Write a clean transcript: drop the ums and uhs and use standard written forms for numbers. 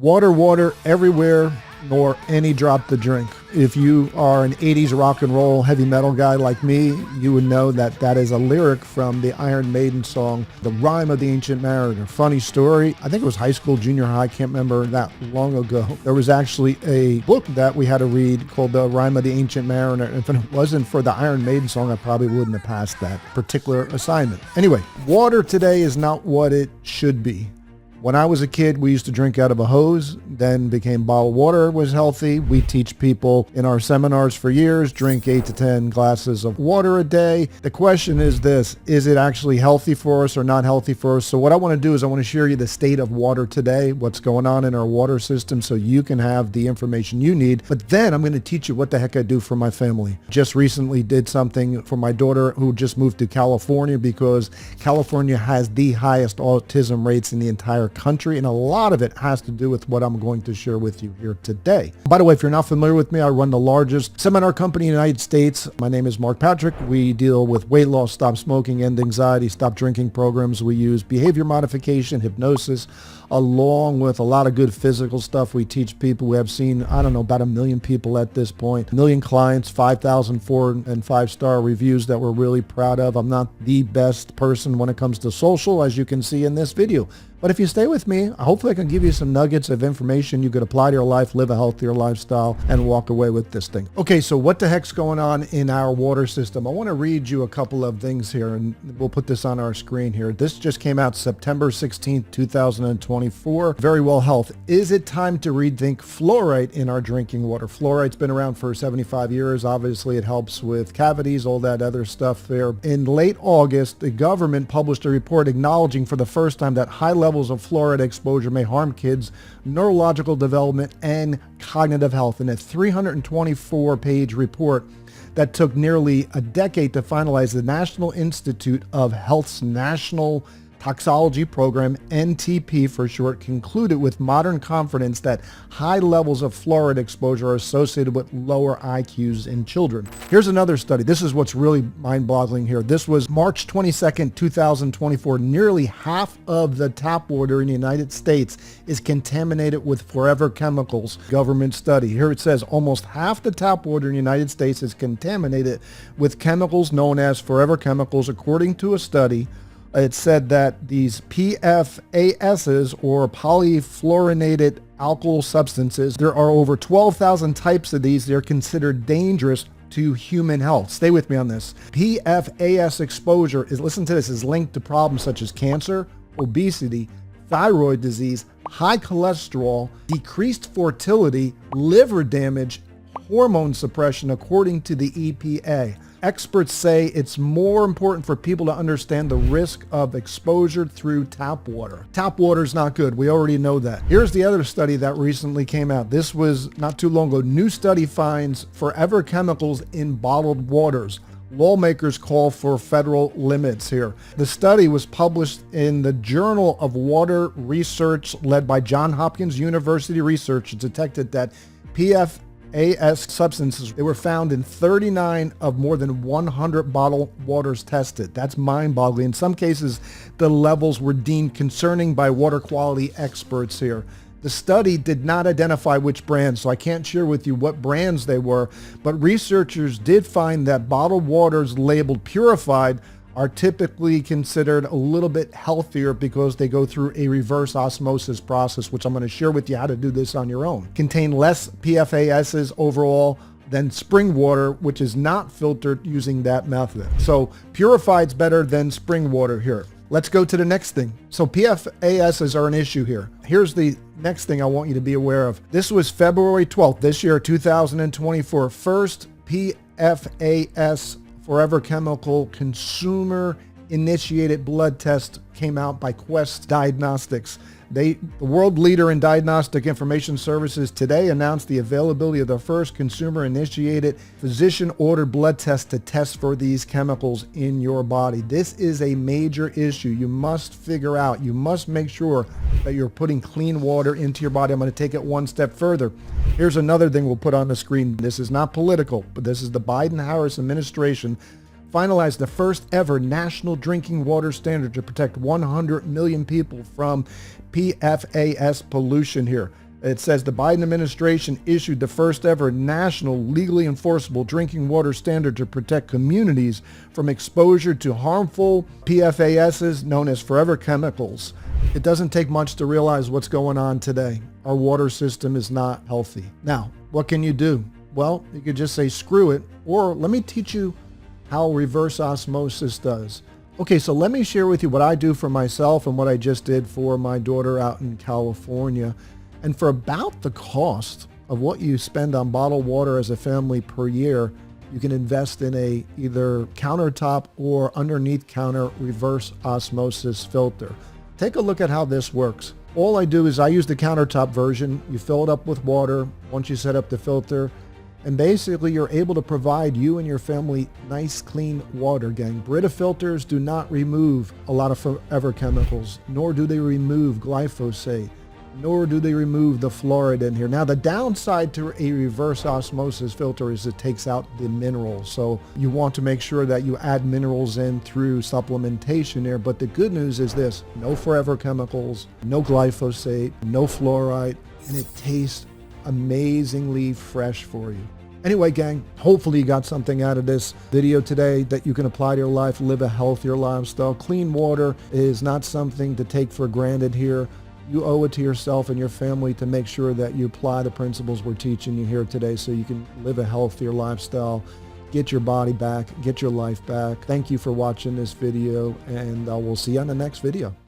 Water, water everywhere, nor any drop to drink. If you are an 80s rock and roll heavy metal guy like me, you would know that that is a lyric from the Iron Maiden song, The Rime of the Ancient Mariner. Funny story, I think it was high school, junior high, can't remember that long ago. There was actually a book that we had to read called The Rime of the Ancient Mariner. And if it wasn't for the Iron Maiden song, I probably wouldn't have passed that particular assignment. Anyway, water today is not what it should be. When I was a kid, we used to drink out of a hose, then became bottled water was healthy. We teach people in our seminars for years, drink 8 to 10 glasses of water a day. The question is this, is it actually healthy for us or not healthy for us? So what I want to do is I want to share you the state of water today, what's going on in our water system so you can have the information you need. But then I'm going to teach you what the heck I do for my family. Just recently did something for my daughter who just moved to California because California has the highest autism rates in the entire country, and a lot of it has to do with what I'm going to share with you here today. By the way, if you're not familiar with me, I run the largest seminar company in the United States. My name is Mark Patrick. We deal with weight loss, stop smoking, end anxiety, stop drinking programs. We use behavior modification, hypnosis, along with a lot of good physical stuff. We teach people. We have seen, I don't know, about 1 million people at this point, 1 million clients, 5,000 4 and 5-star reviews that we're really proud of. I'm not the best person when it comes to social, as you can see in this video. But if you stay with me, hopefully I can give you some nuggets of information you could apply to your life, live a healthier lifestyle, and walk away with this thing. Okay, so what the heck's going on in our water system? I want to read you a couple of things here, and we'll put this on our screen here. This just came out September 16th, 2024. Very Well Health. Is it time to rethink fluoride in our drinking water? Fluoride's been around for 75 years. Obviously, it helps with cavities, all that other stuff there. In late August, the government published a report acknowledging for the first time that high levels of fluoride exposure may harm kids' neurological development and cognitive health. In a 324-page report that took nearly a decade to finalize, the National Institute of Health's National Toxicology Program, NTP for short, concluded with modern confidence that high levels of fluoride exposure are associated with lower IQs in children. Here's another study. This is what's really mind-boggling here. This was March 22nd, 2024. Nearly half of the tap water in the United States is contaminated with forever chemicals. Government study. Here it says almost half the tap water in the United States is contaminated with chemicals known as forever chemicals, according to a study. It said that these PFASs, or polyfluorinated alkyl substances, there are over 12,000 types of these. They're considered dangerous to human health. Stay with me on this. PFAS exposure is, listen to this, is linked to problems such as cancer, obesity, thyroid disease, high cholesterol, decreased fertility, liver damage, hormone suppression, according to the EPA. Experts say it's more important for people to understand the risk of exposure through tap water. Tap water is not good. We already know that. Here's the other study that recently came out. This was not too long ago. New study finds forever chemicals in bottled waters. Lawmakers call for federal limits here. The study was published in the Journal of Water Research, led by Johns Hopkins University Research. It detected that PFAS substances, they were found in 39 of more than 100 bottled waters tested. That's mind-boggling. In some cases, the levels were deemed concerning by water quality experts here. The study did not identify which brands, so I can't share with you what brands they were, but researchers did find that bottled waters labeled purified are typically considered a little bit healthier because they go through a reverse osmosis process, which I'm going to share with you how to do this on your own. Contain less PFASs overall than spring water, which is not filtered using that method. So purified's better than spring water here. Let's go to the next thing. So PFASs are an issue here. Here's the next thing I want you to be aware of. This was February 12th, this year, 2024. First PFAS forever chemical consumer initiated blood test came out by Quest Diagnostics. The world leader in diagnostic information services today announced the availability of the first consumer-initiated physician-ordered blood test to test for these chemicals in your body. This is a major issue. You must figure out, you must make sure that you're putting clean water into your body. I'm going to take it one step further. Here's another thing we'll put on the screen. This is not political, but this is the Biden-Harris administration finalized the first ever national drinking water standard to protect 100 million people from PFAS pollution here. It says the Biden administration issued the first ever national legally enforceable drinking water standard to protect communities from exposure to harmful PFASs known as forever chemicals. It doesn't take much to realize what's going on today. Our water system is not healthy. Now, what can you do? Well, you could just say screw it, or let me teach you how reverse osmosis does. Okay, so let me share with you what I do for myself and what I just did for my daughter out in California. And for about the cost of what you spend on bottled water as a family per year, you can invest in a either countertop or underneath counter reverse osmosis filter. Take a look at how this works. All I do is I use the countertop version. You fill it up with water once you set up the filter, and basically you're able to provide you and your family nice clean water, gang. Brita filters do not remove a lot of forever chemicals, nor do they remove glyphosate, nor do they remove the fluoride in here. Now, the downside to a reverse osmosis filter is it takes out the minerals. So you want to make sure that you add minerals in through supplementation there. But the good news is this: no forever chemicals, no glyphosate, no fluoride, and it tastes amazingly fresh for you. Anyway, gang, hopefully you got something out of this video today that you can apply to your life, live a healthier lifestyle. Clean water is not something to take for granted here. You owe it to yourself and your family to make sure that you apply the principles we're teaching you here today so you can live a healthier lifestyle, get your body back, get your life back. Thank you for watching this video, and we'll see you on the next video.